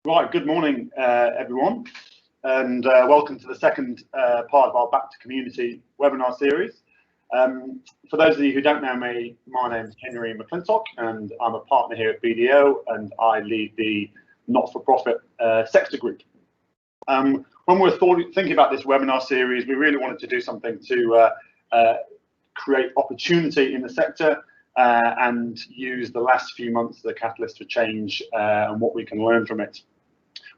Right, good morning, everyone, and welcome to the second part of our Back to Community webinar series. For those of you who don't know me, my name is Henry McClintock, and I'm a partner here at BDO, and I lead the not-for-profit sector group. When we were thinking about this webinar series, we really wanted to do something to create opportunity in the sector and use the last few months as a catalyst for change and what we can learn from it.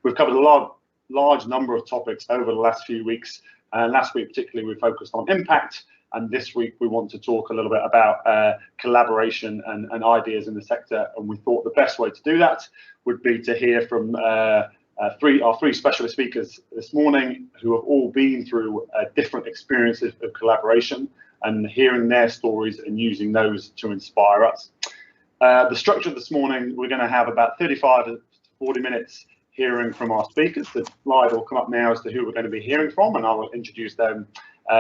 We've covered a large number of topics over the last few weeks. Last week particularly we focused on impact, and this week we want to talk a little bit about collaboration and ideas in the sector, and we thought the best way to do that would be to hear from our three specialist speakers this morning who have all been through different experiences of collaboration and hearing their stories and using those to inspire us. The structure of this morning, we're going to have about 35 to 40 minutes hearing from our speakers. The slide will come up now as to who we're going to be hearing from, and I will introduce them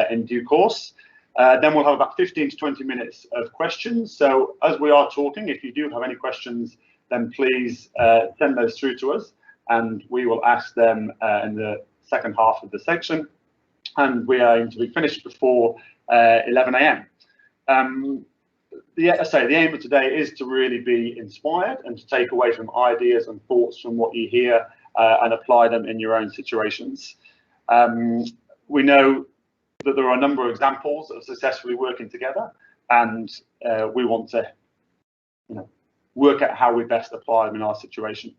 in due course. Then we'll have about 15 to 20 minutes of questions. So as we are talking, if you do have any questions, then please send those through to us, and we will ask them in the second half of the section. And we aim to be finished before 11 a.m. The aim of today is to really be inspired and to take away some ideas and thoughts from what you hear and apply them in your own situations. We know that there are a number of examples of successfully working together, and we want to work out how we best apply them in our situation.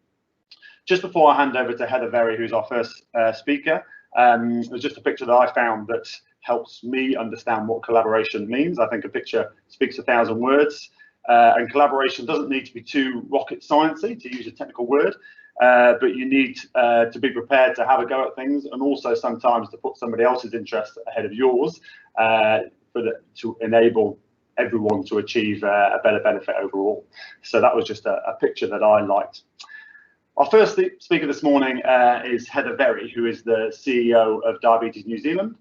Just before I hand over to Heather Verry, who's our first speaker, there's just a picture that I found that helps me understand what collaboration means. I think a picture speaks 1,000 words, and collaboration doesn't need to be too rocket sciencey, to use a technical word, but you need to be prepared to have a go at things, and also sometimes to put somebody else's interest ahead of yours to enable everyone to achieve a better benefit overall. So that was just a picture that I liked. Our first speaker this morning is Heather Verry, who is the CEO of Diabetes New Zealand.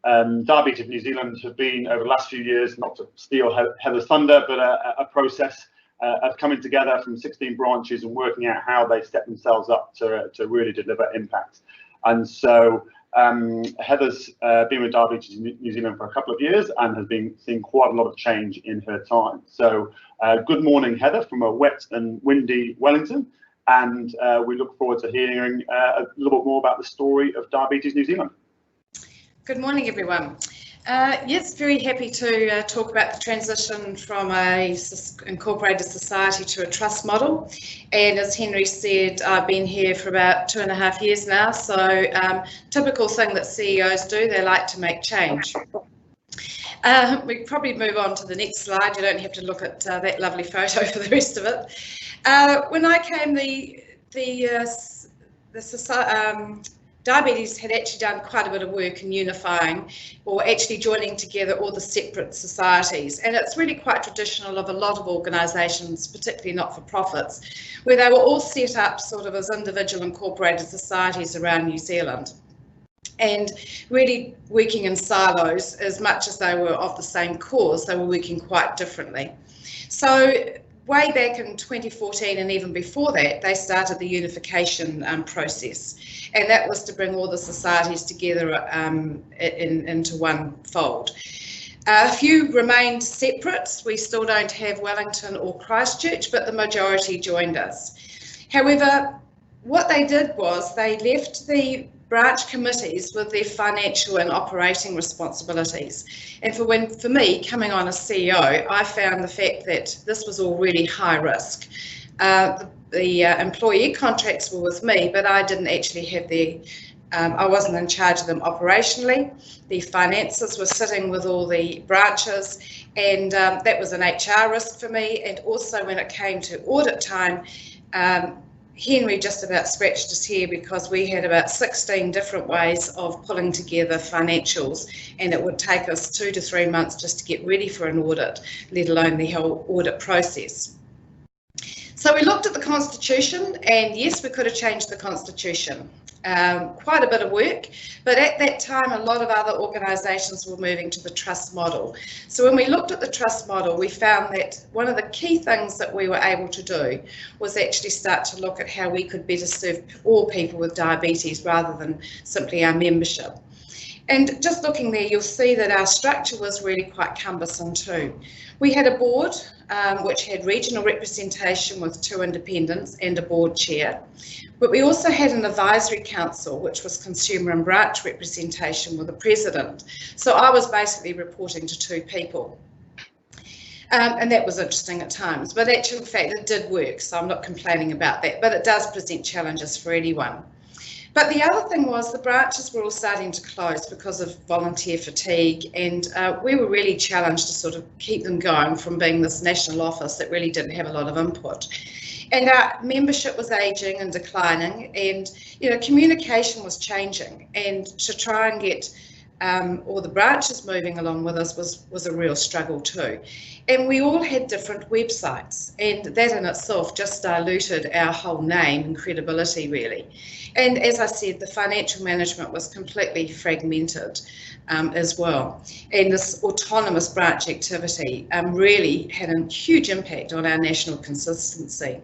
Diabetes New Zealand have been, over the last few years, not to steal Heather's thunder, but a process of coming together from 16 branches and working out how they set themselves up to really deliver impact. And so Heather's been with Diabetes New Zealand for a couple of years and has been seeing quite a lot of change in her time. So good morning, Heather, from a wet and windy Wellington. And we look forward to hearing a little bit more about the story of Diabetes New Zealand. Good morning, everyone. Yes, very happy to talk about the transition from a incorporated society to a trust model. And as Henry said, I've been here for about 2.5 years now. So typical thing that CEOs do, they like to make change. We can probably move on to the next slide. You don't have to look at that lovely photo for the rest of it. When I came, Diabetes had actually done quite a bit of work in unifying or actually joining together all the separate societies, and it's really quite traditional of a lot of organisations, particularly not-for-profits, where they were all set up sort of as individual incorporated societies around New Zealand and really working in silos. As much as they were of the same cause, they were working quite differently. So way back in 2014 and even before that, they started the unification process, and that was to bring all the societies together into one fold. A few remained separate. We still don't have Wellington or Christchurch, but the majority joined us. However, what they did was they left the branch committees with their financial and operating responsibilities. And for me, coming on as CEO, I found the fact that this was all really high risk. The employee contracts were with me, but I didn't actually have I wasn't in charge of them operationally. The finances were sitting with all the branches, and that was an HR risk for me. And also when it came to audit time, Henry just about scratched his hair because we had about 16 different ways of pulling together financials, and it would take us 2 to 3 months just to get ready for an audit, let alone the whole audit process. So we looked at the Constitution, and yes, we could have changed the Constitution. quite a bit of work, but at that time a lot of other organisations were moving to the trust model. So when we looked at the trust model, we found that one of the key things that we were able to do was actually start to look at how we could better serve all people with diabetes rather than simply our membership. And just looking there, you'll see that our structure was really quite cumbersome too. We had a board which had regional representation with 2 independents and a board chair. But we also had an advisory council, which was consumer and branch representation with a president. So I was basically reporting to 2 people. And that was interesting at times, but actually, in fact, it did work. So I'm not complaining about that, but it does present challenges for anyone. But the other thing was the branches were all starting to close because of volunteer fatigue, and we were really challenged to sort of keep them going from being this national office that really didn't have a lot of input. And our membership was ageing and declining, and communication was changing, and to try and get all the branches moving along with us was a real struggle too. And we all had different websites, and that in itself just diluted our whole name and credibility really. And as I said, the financial management was completely fragmented as well. And this autonomous branch activity really had a huge impact on our national consistency.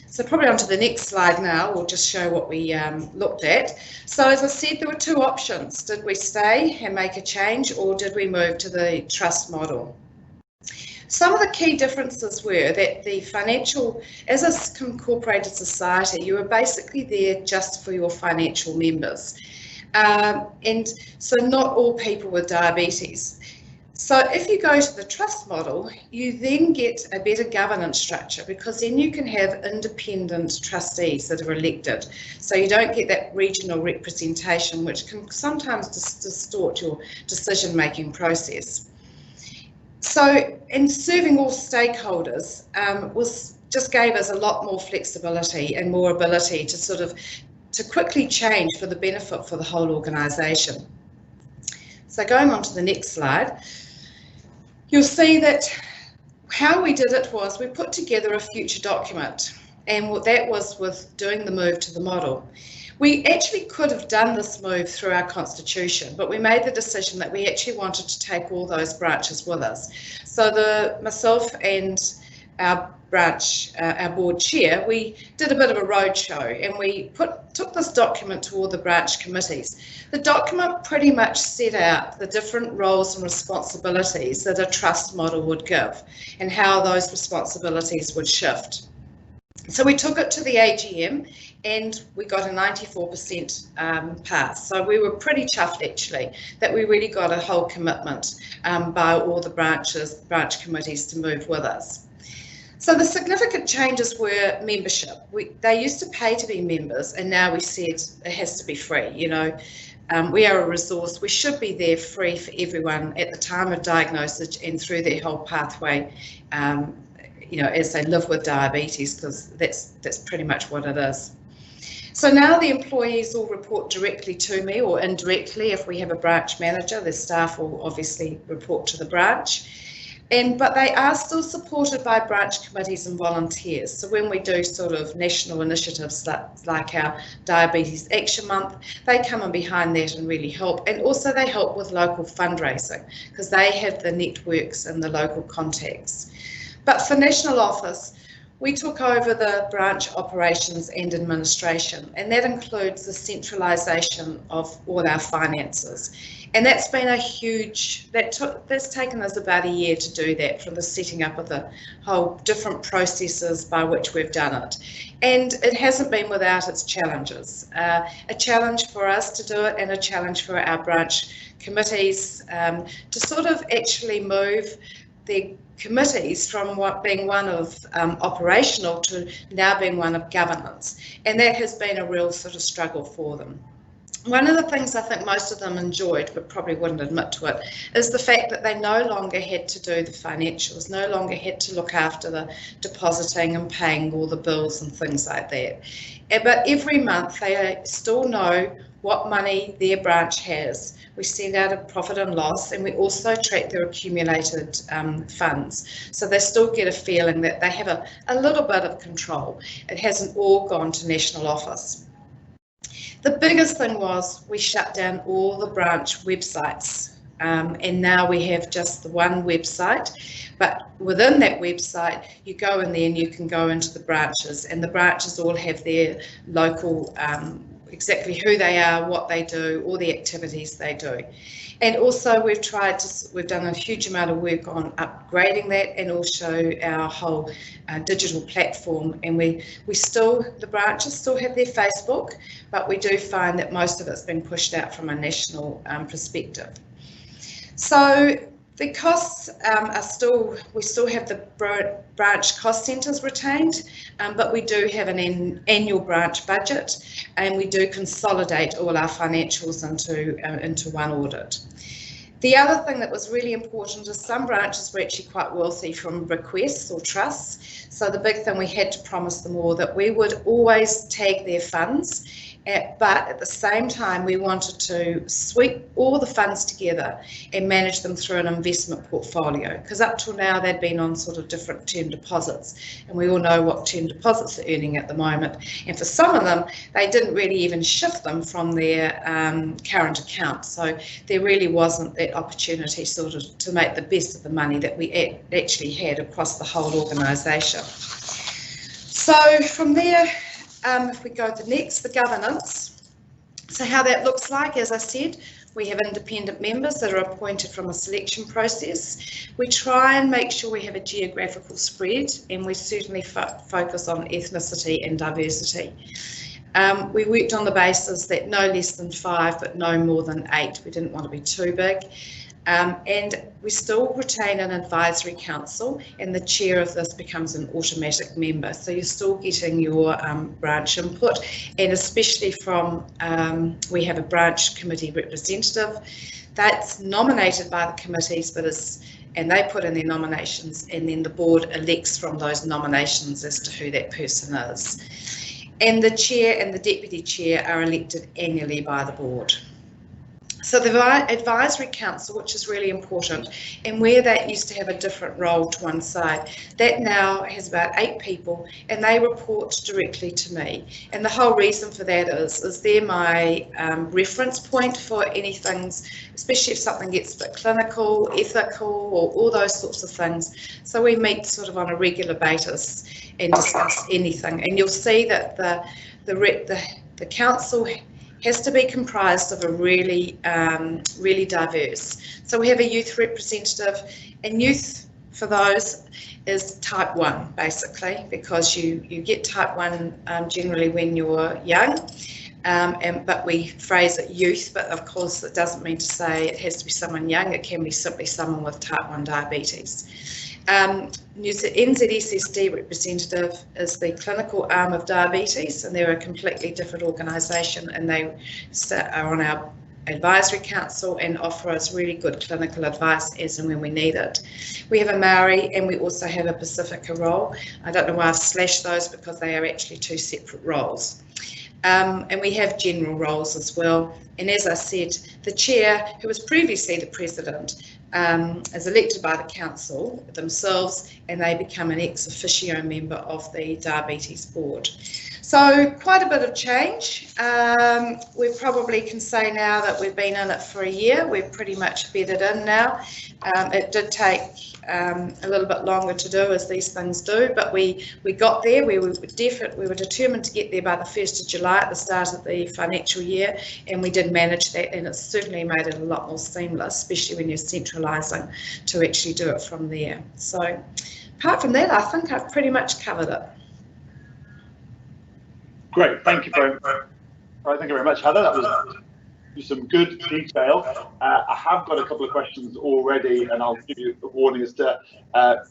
So probably onto the next slide now, we'll just show what we looked at. So as I said, there were 2 options. Did we stay and make a change, or did we move to the trust model? Some of the key differences were that the financial, as a incorporated society, you were basically there just for your financial members. And so not all people with diabetes. So if you go to the trust model, you then get a better governance structure, because then you can have independent trustees that are elected. So you don't get that regional representation, which can sometimes distort your decision-making process. So in serving all stakeholders just gave us a lot more flexibility and more ability to quickly change for the benefit for the whole organisation. So going on to the next slide, you'll see that how we did it was we put together a future document, and what that was with doing the move to the model. We actually could have done this move through our constitution, but we made the decision that we actually wanted to take all those branches with us. So myself and our board chair, we did a bit of a roadshow, and we took this document to all the branch committees. The document pretty much set out the different roles and responsibilities that a trust model would give, and how those responsibilities would shift. So we took it to the AGM, and we got a 94% pass. So we were pretty chuffed actually that we really got a whole commitment by all the branch committees to move with us. So the significant changes were membership. They used to pay to be members, and now we said it has to be free. We are a resource. We should be there free for everyone at the time of diagnosis and through their whole pathway, as they live with diabetes, because that's pretty much what it is. So now the employees all report directly to me, or indirectly if we have a branch manager. The staff will obviously report to the branch. But they are still supported by branch committees and volunteers. So when we do sort of national initiatives like our Diabetes Action Month, they come in behind that and really help. And also they help with local fundraising, because they have the networks and the local contacts. But for National Office, we took over the branch operations and administration, and that includes the centralisation of all our finances. And that's been a huge, that's taken us about a year to do that, from the setting up of the whole different processes by which we've done it. And it hasn't been without its challenges. A challenge for us to do it, and a challenge for our branch committees to sort of actually move the committees from being one of operational to now being one of governance. And that has been a real sort of struggle for them. One of the things I think most of them enjoyed, but probably wouldn't admit to it, is the fact that they no longer had to do the financials, no longer had to look after the depositing and paying all the bills and things like that. But every month they still know what money their branch has. We send out a profit and loss, and we also track their accumulated funds. So they still get a feeling that they have a little bit of control. It hasn't all gone to National Office. The biggest thing was we shut down all the branch websites. And now we have just the one website, but within that website you go in there and you can go into the branches, and the branches all have their local, exactly who they are, what they do, all the activities they do. And also we've done a huge amount of work on upgrading that, and also our whole digital platform. And the branches still have their Facebook, but we do find that most of it's been pushed out from a national perspective. So the costs we still have the branch cost centres retained, but we do have an annual branch budget, and we do consolidate all our financials into one audit. The other thing that was really important is some branches were actually quite wealthy from bequests or trusts. So the big thing, we had to promise them all that we would always tag their funds, but at the same time we wanted to sweep all the funds together and manage them through an investment portfolio, because up till now they'd been on sort of different term deposits, and we all know what term deposits are earning at the moment, and for some of them they didn't really even shift them from their current account. So there really wasn't that opportunity sort of to make the best of the money that we actually had across the whole organisation. So from there, if we go to next, the governance. So how that looks like, as I said, we have independent members that are appointed from a selection process. We try and make sure we have a geographical spread, and we certainly focus on ethnicity and diversity. We worked on the basis that no less than 5, but no more than 8. We didn't want to be too big. And we still retain an advisory council, and the chair of this becomes an automatic member. So you're still getting your branch input, and especially from, we have a branch committee representative that's nominated by the committees, and they put in their nominations, and then the board elects from those nominations as to who that person is. And the chair and the deputy chair are elected annually by the board. So the advisory council, which is really important, and where that used to have a different role to one side, that now has about 8 people, and they report directly to me. And the whole reason for that is they're my reference point for anything, especially if something gets a bit clinical, ethical, or all those sorts of things. So we meet sort of on a regular basis and discuss anything. And you'll see that the council has to be comprised of a really diverse. So we have a youth representative, and youth for those is type 1 basically, because you get type 1 generally when you're young, but we phrase it youth, but of course it doesn't mean to say it has to be someone young, it can be simply someone with type 1 diabetes. NZSSD representative is the clinical arm of diabetes, and they're a completely different organisation, and they are on our advisory council and offer us really good clinical advice as and when we need it. We have a Maori, and we also have a Pacifica role. I don't know why I've slashed those, because they are actually 2 separate roles. And we have general roles as well. And as I said, the chair, who was previously the president, is elected by the council themselves, and they become an ex officio member of the diabetes board. So quite a bit of change. We probably can say now that we've been in it for a year. We're pretty much bedded in now. It did take a little bit longer to do, as these things do, but we got there. We were determined to get there by the 1st of July at the start of the financial year, and we did manage that, and it's certainly made it a lot more seamless, especially when you're centralising to actually do it from there. So apart from that, I think I've pretty much covered it. Great, thank you very much, Heather. That was some good detail. I have got a couple of questions already, and I'll give you a warning as to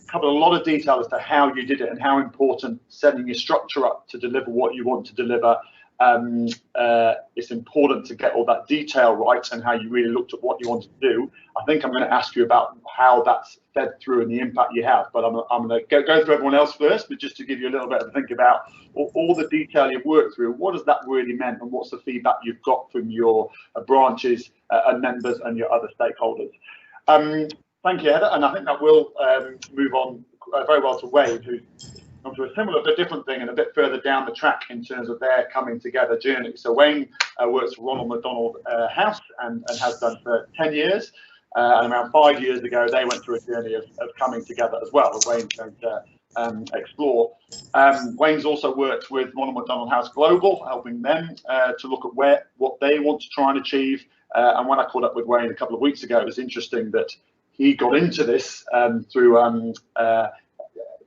cover a lot of detail as to how you did it and how important setting your structure up to deliver what you want to deliver. It's important to get all that detail right and how you really looked at what you wanted to do. I think I'm going to ask you about how that's fed through and the impact you have, but I'm going to go through everyone else first, but just to give you a little bit of a think about all the detail you've worked through. What has that really meant, and what's the feedback you've got from your branches and members and your other stakeholders? Thank you, Heather, and I think that will move on very well to Wayne, who's onto a similar but different thing and a bit further down the track in terms of their coming together journey. So Wayne works for Ronald McDonald House and has done for 10 years. And around 5 years ago, they went through a journey of coming together as well, that Wayne's going to explore. Wayne's also worked with Ronald McDonald House Global, helping them to look at what they want to try and achieve. And when I caught up with Wayne a couple of weeks ago, it was interesting that he got into this through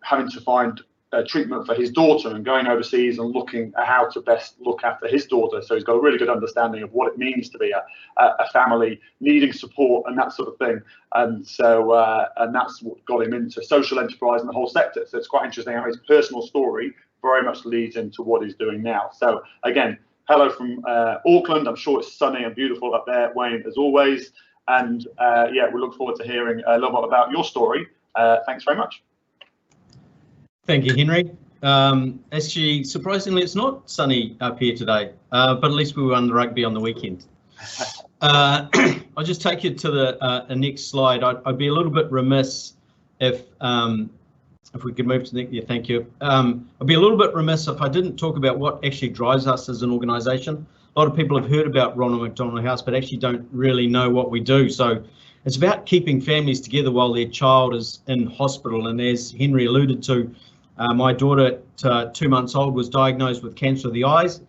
having to find treatment for his daughter and going overseas and looking at how to best look after his daughter. So he's got a really good understanding of what it means to be a family needing support and that sort of thing. And so and that's what got him into social enterprise and the whole sector. So it's quite interesting how his personal story very much leads into what he's doing now. So again, hello from Auckland. I'm sure it's sunny and beautiful up there, Wayne, as always. And yeah, we look forward to hearing a little bit about your story. Thanks very much. Thank you, Henry. Actually, surprisingly, it's not sunny up here today, but at least we won the rugby on the weekend. I'll just take you to the next slide. I'd be a little bit remiss if we could move to the next. Yeah, thank you. I'd be a little bit remiss if I didn't talk about what actually drives us as an organisation. A lot of people have heard about Ronald McDonald House, but actually don't really know what we do. So it's about keeping families together while their child is in hospital. And as Henry alluded to, my daughter at 2 months old was diagnosed with cancer of the eyes,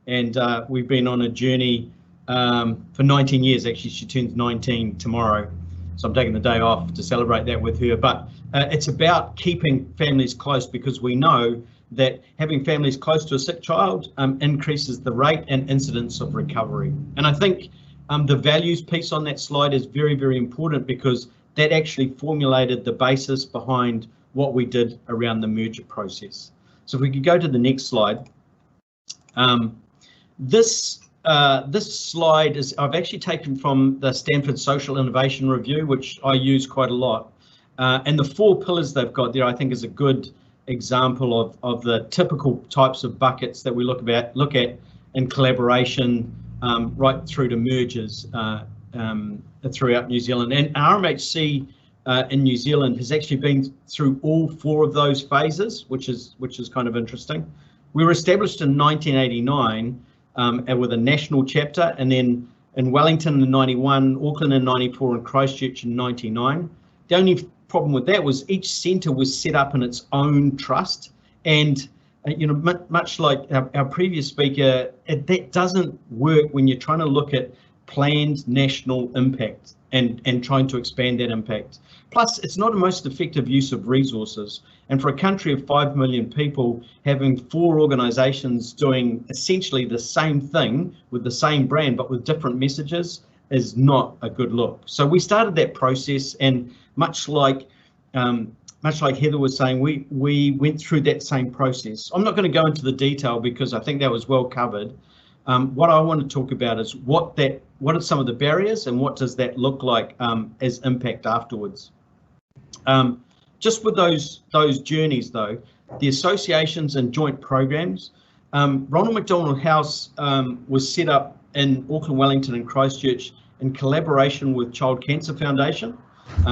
and we've been on a journey for 19 years. Actually, she turns 19 tomorrow, so I'm taking the day off to celebrate that with her. But it's about keeping families close, because we know that having families close to a sick child increases the rate and incidence of recovery. And I think the values piece on that slide is very, very important, because that actually formulated the basis behind what we did around the merger process. So if we could go to the next slide. This slide is I've actually taken from the Stanford Social Innovation Review, which I use quite a lot. And the 4 pillars they've got there, I think, is a good example of the typical types of buckets that we look at in collaboration right through to mergers throughout New Zealand. And RMHC in New Zealand has actually been through all 4 of those phases, which is kind of interesting. We were established in 1989 with a national chapter, and then in Wellington in 91, Auckland in 94, and Christchurch in 99. The only problem with that was each centre was set up in its own trust, and you know, much like our previous speaker, that doesn't work when you're trying to look at planned national impact and trying to expand that impact. Plus, it's not the most effective use of resources. And for a country of 5 million people, having 4 organisations doing essentially the same thing with the same brand but with different messages is not a good look. So we started that process, and much like Heather was saying, we went through that same process. I'm not going to go into the detail because I think that was well covered. What I want to talk about is what are some of the barriers, and what does that look like as impact afterwards. Just with those journeys though, the associations and joint programs, Ronald McDonald House was set up in Auckland, Wellington and Christchurch in collaboration with Child Cancer Foundation,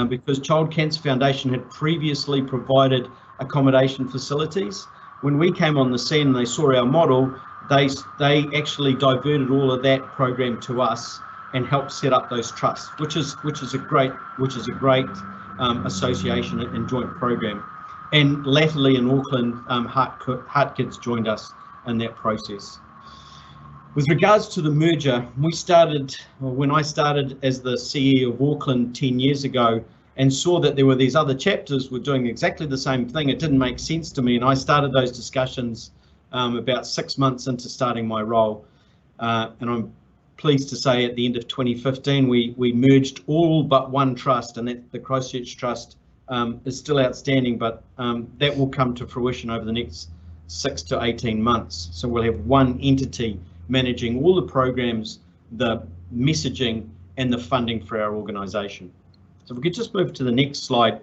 because Child Cancer Foundation had previously provided accommodation facilities. When we came on the scene and they saw our model, they actually diverted all of that program to us and helped set up those trusts, which is a great association and joint program. And latterly in Auckland, Heart Kids joined us in that process. With regards to the merger, when I started as the CE of Auckland 10 years ago and saw that there were these other chapters were doing exactly the same thing, it didn't make sense to me, and I started those discussions about 6 months into starting my role. And I'm pleased to say at the end of 2015, we merged all but one trust, and that the Christchurch Trust is still outstanding, but that will come to fruition over the next 6 to 18 months. So we'll have one entity managing all the programs, the messaging and the funding for our organisation. So if we could just move to the next slide.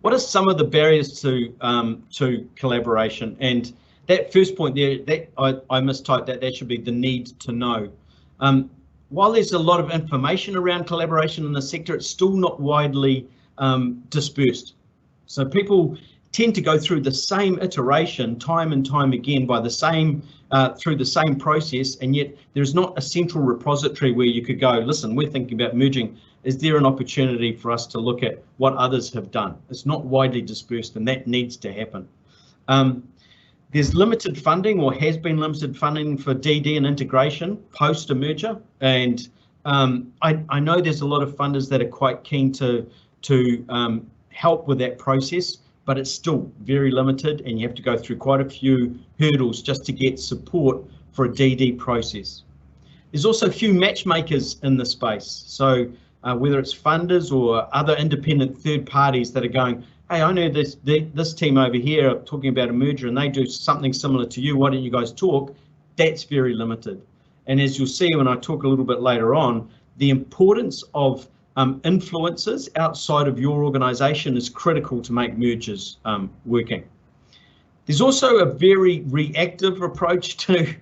What are some of the barriers to collaboration? And that first point there, I mistyped that should be the need to know. While there's a lot of information around collaboration in the sector, it's still not widely dispersed. So people tend to go through the same iteration time and time again by the same through the same process, and yet there's not a central repository where you could go, listen, we're thinking about merging. Is there an opportunity for us to look at what others have done? It's not widely dispersed, and that needs to happen. There's limited funding, or has been limited funding, for DD and integration post a merger, and I know there's a lot of funders that are quite keen to help with that process, but it's still very limited, and you have to go through quite a few hurdles just to get support for a DD process. There's also a few matchmakers in the space, so whether it's funders or other independent third parties that are going, hey, I know this team over here are talking about a merger and they do something similar to you, why don't you guys talk? That's very limited. And as you'll see when I talk a little bit later on, the importance of influencers outside of your organisation is critical to make mergers working. There's also a very reactive approach to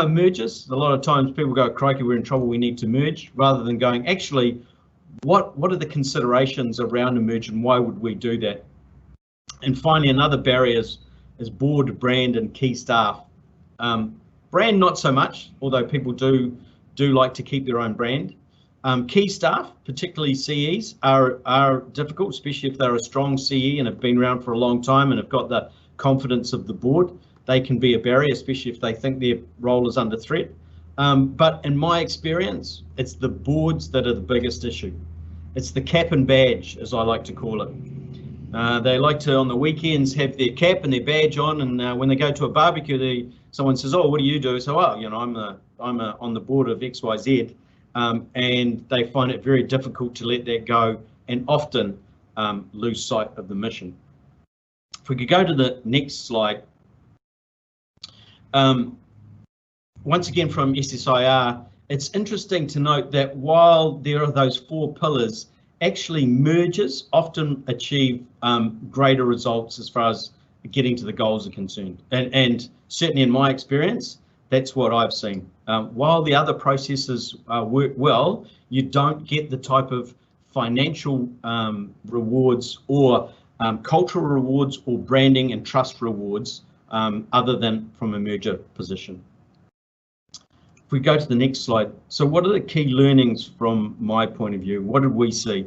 mergers. A lot of times people go, crikey, we're in trouble, we need to merge, rather than going, actually, what are the considerations around a merge and why would we do that? And finally, another barrier is board, brand and key staff. Brand, not so much, although people do like to keep their own brand. Key staff, particularly CEs, are difficult, especially if they're a strong CE and have been around for a long time and have got the confidence of the board. They can be a barrier, especially if they think their role is under threat. But in my experience, it's the boards that are the biggest issue. It's the cap and badge, as I like to call it. They like to, on the weekends, have their cap and their badge on, and when they go to a barbecue, someone says, "Oh, what do you do?" So, "Oh, you know, I'm on the board of XYZ," and they find it very difficult to let that go, and often lose sight of the mission. If we could go to the next slide. Once again from SSIR, it's interesting to note that while there are those 4 pillars, actually mergers often achieve greater results as far as getting to the goals are concerned. And certainly in my experience, that's what I've seen. While the other processes work well, you don't get the type of financial rewards or cultural rewards or branding and trust rewards other than from a merger position. If we go to the next slide, so what are the key learnings from my point of view? What did we see?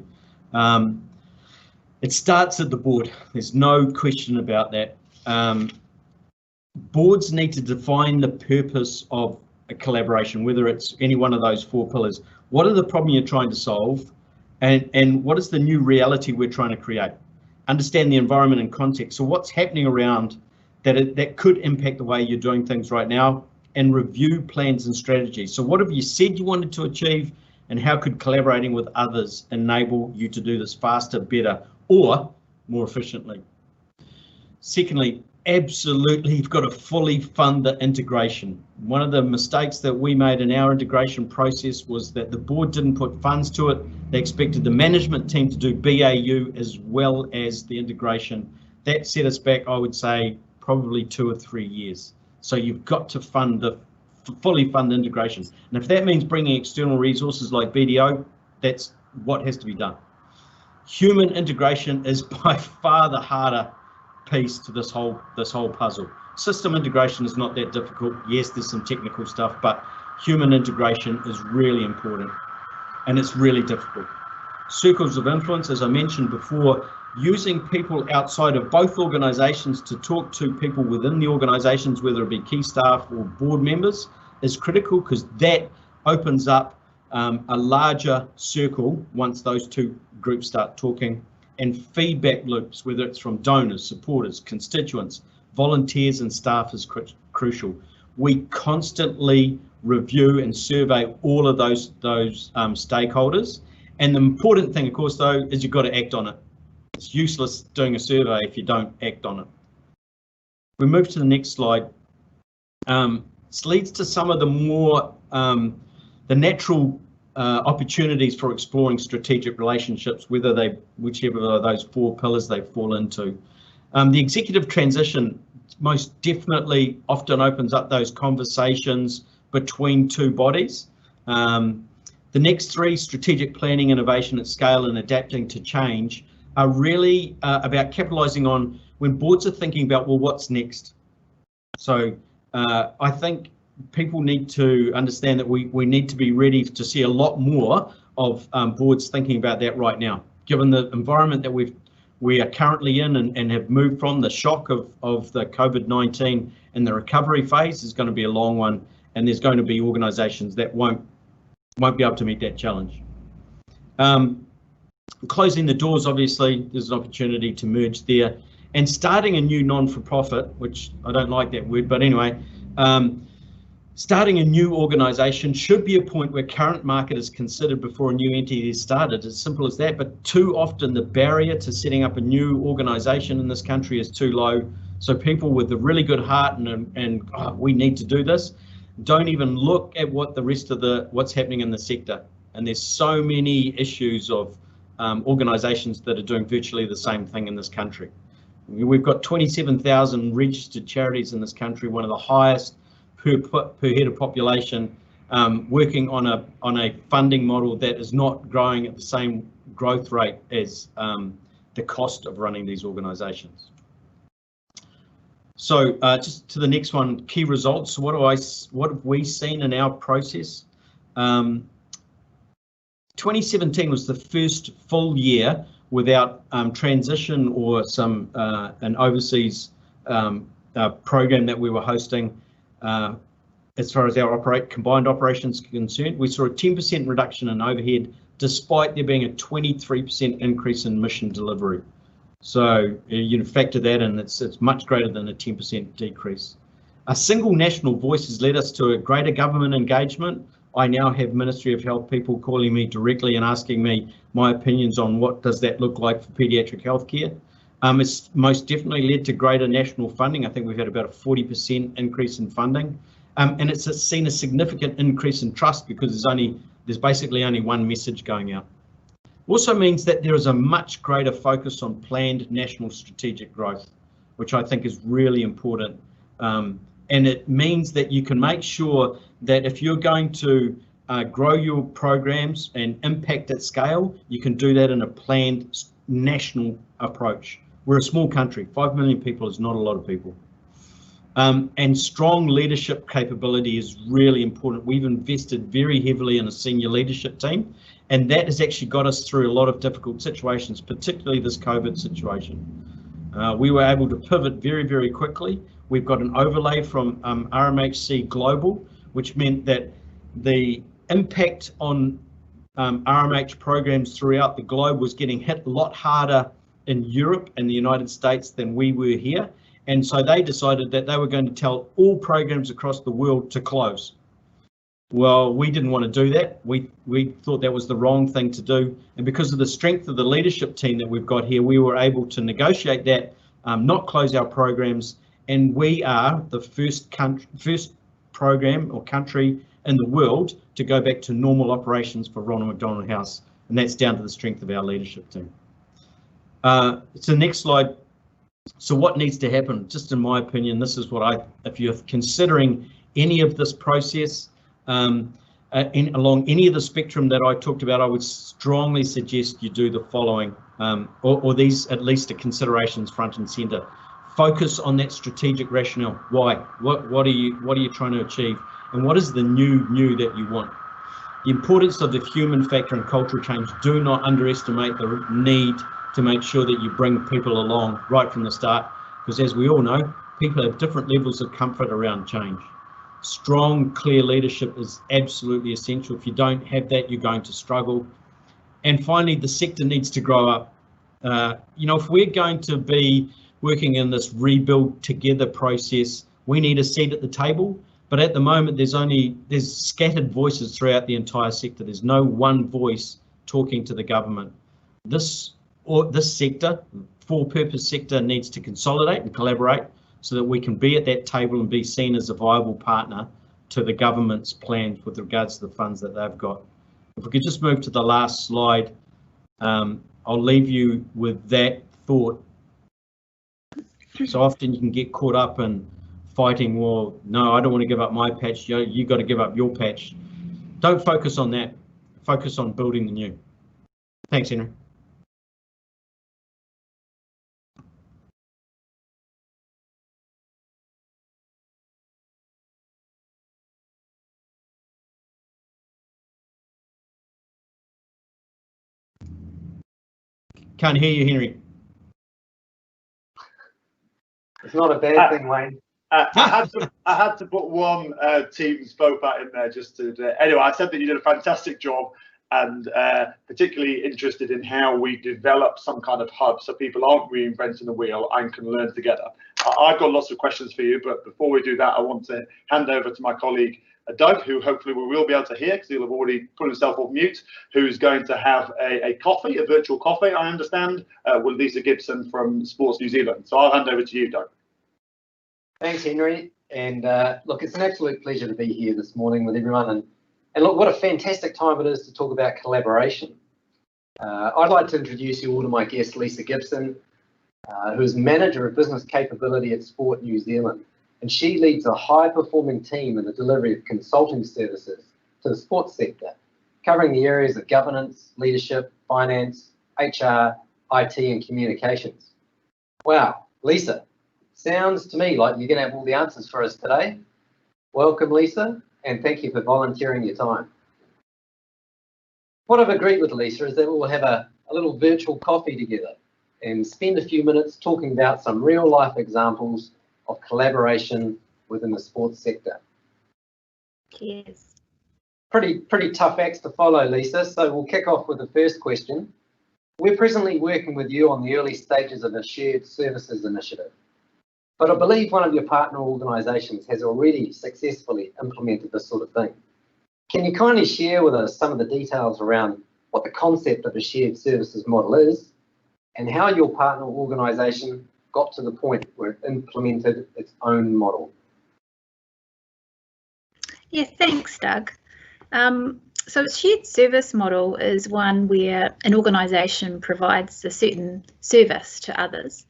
It starts at the board. There's no question about that. Boards need to define the purpose of a collaboration, whether it's any one of those 4 pillars. What are the problem you're trying to solve, and what is the new reality we're trying to create? Understand the environment and context. So what's happening around that could impact the way you're doing things right now, and review plans and strategies. So what have you said you wanted to achieve, and how could collaborating with others enable you to do this faster, better, or more efficiently? Secondly, absolutely, you've got to fully fund the integration. One of the mistakes that we made in our integration process was that the board didn't put funds to it. They expected the management team to do BAU as well as the integration. That set us back, I would say, probably 2 or 3 years. So you've got to fully fund the integration. And if that means bringing external resources like BDO, that's what has to be done. Human integration is by far the harder piece to this whole puzzle. System integration is not that difficult. Yes, there's some technical stuff, but human integration is really important, and it's really difficult. Circles of influence, as I mentioned before, using people outside of both organisations to talk to people within the organisations, whether it be key staff or board members, is critical, because that opens up a larger circle once those 2 groups start talking, and feedback loops, whether it's from donors, supporters, constituents, volunteers and staff, is crucial. We constantly review and survey all of those stakeholders, and the important thing, of course, though, is you've got to act on it. It's useless doing a survey if you don't act on it. We move to the next slide. This leads to some of the more the natural opportunities for exploring strategic relationships, whichever of those 4 pillars they fall into. The executive transition most definitely often opens up those conversations between 2 bodies. The next 3, strategic planning, innovation at scale and adapting to change, are really about capitalising on when boards are thinking about, well, what's next? So I think people need to understand that we need to be ready to see a lot more of boards thinking about that right now, given the environment that we are currently in and have moved from. The shock of the COVID-19 and the recovery phase is going to be a long one, and there's going to be organisations that won't be able to meet that challenge. Closing the doors, obviously, there's an opportunity to merge there, and starting a new non-for-profit, which I don't like that word, but anyway, starting a new organisation should be a point where current market is considered before a new entity is started. As simple as that. But too often the barrier to setting up a new organisation in this country is too low. So people with a really good heart and oh, we need to do this, don't even look at what the rest of what's happening in the sector. And there's so many issues of organisations that are doing virtually the same thing in this country. We've got 27,000 registered charities in this country, one of the highest per head of population, working on a funding model that is not growing at the same growth rate as the cost of running these organisations. So just to the next one, key results. So what have we seen in our process? 2017 was the first full year without transition or an overseas program that we were hosting. As far as our combined operations are concerned, we saw a 10% reduction in overhead, despite there being a 23% increase in mission delivery. So you factor that in, it's much greater than a 10% decrease. A single national voice has led us to a greater government engagement. I now have Ministry of Health people calling me directly and asking me my opinions on what does that look like for paediatric healthcare. It's most definitely led to greater national funding. I think we've had about a 40% increase in funding, and it's seen a significant increase in trust because there's basically only one message going out. Also means that there is a much greater focus on planned national strategic growth, which I think is really important. And it means that you can make sure that if you're going to grow your programs and impact at scale, you can do that in a planned national approach. We're a small country, 5 million people is not a lot of people. And strong leadership capability is really important. We've invested very heavily in a senior leadership team, and that has actually got us through a lot of difficult situations, particularly this COVID situation. We were able to pivot very, very quickly. We've got an overlay from RMHC Global, which meant that the impact on RMH programs throughout the globe was getting hit a lot harder in Europe and the United States than we were here. And so they decided that they were going to tell all programs across the world to close. Well, we didn't want to do that. We thought that was the wrong thing to do. And because of the strength of the leadership team that we've got here, we were able to negotiate that, not close our programs. And we are the first program or country in the world to go back to normal operations for Ronald McDonald House. And that's down to the strength of our leadership team. So next slide. So what needs to happen? Just in my opinion, this is what if you're considering any of this process, along any of the spectrum that I talked about, I would strongly suggest you do the following, or these at least are considerations front and centre. Focus on that strategic rationale. Why? What are you trying to achieve? And what is the new that you want? The importance of the human factor and cultural change. Do not underestimate the need to make sure that you bring people along right from the start, because as we all know, people have different levels of comfort around change. Strong, clear leadership is absolutely essential. If you don't have that, you're going to struggle. And finally, the sector needs to grow up. If we're going to be working in this rebuild together process, we need a seat at the table. But at the moment, there's scattered voices throughout the entire sector. There's no one voice talking to the government. This sector, for-purpose sector, needs to consolidate and collaborate so that we can be at that table and be seen as a viable partner to the government's plans with regards to the funds that they've got. If we could just move to the last slide, I'll leave you with that thought. So often you can get caught up in fighting, well, no, I don't want to give up my patch, you got to give up your patch. Don't focus on that, focus on building the new. Thanks, Henry. Can't hear you, Henry. It's not a bad thing, Wayne. I had to put one Teams both out in there just to. Anyway, I said that you did a fantastic job, and particularly interested in how we develop some kind of hub so people aren't reinventing the wheel and can learn together. I've got lots of questions for you, but before we do that, I want to hand over to my colleague Doug, who hopefully we will be able to hear because he'll have already put himself off mute, who's going to have a coffee, a virtual coffee, I understand, with Lisa Gibson from Sports New Zealand. So I'll hand over to you, Doug. Thanks, Henry. And look, it's an absolute pleasure to be here this morning with everyone. And look, what a fantastic time it is to talk about collaboration. I'd like to introduce you all to my guest, Lisa Gibson, who is Manager of Business Capability at Sport New Zealand. And she leads a high-performing team in the delivery of consulting services to the sports sector, covering the areas of governance, leadership, finance, HR, IT, and communications. Wow, Lisa, sounds to me like you're going to have all the answers for us today. Welcome, Lisa, and thank you for volunteering your time. What I've agreed with Lisa is that we'll have a little virtual coffee together and spend a few minutes talking about some real-life examples of collaboration within the sports sector. Yes. Pretty tough acts to follow, Lisa, so we'll kick off with the first question. We're presently working with you on the early stages of a shared services initiative, but I believe one of your partner organisations has already successfully implemented this sort of thing. Can you kindly share with us some of the details around what the concept of a shared services model is and how your partner organisation got to the point where it implemented its own model? Yeah, thanks, Doug. So a shared service model is one where an organisation provides a certain service to others.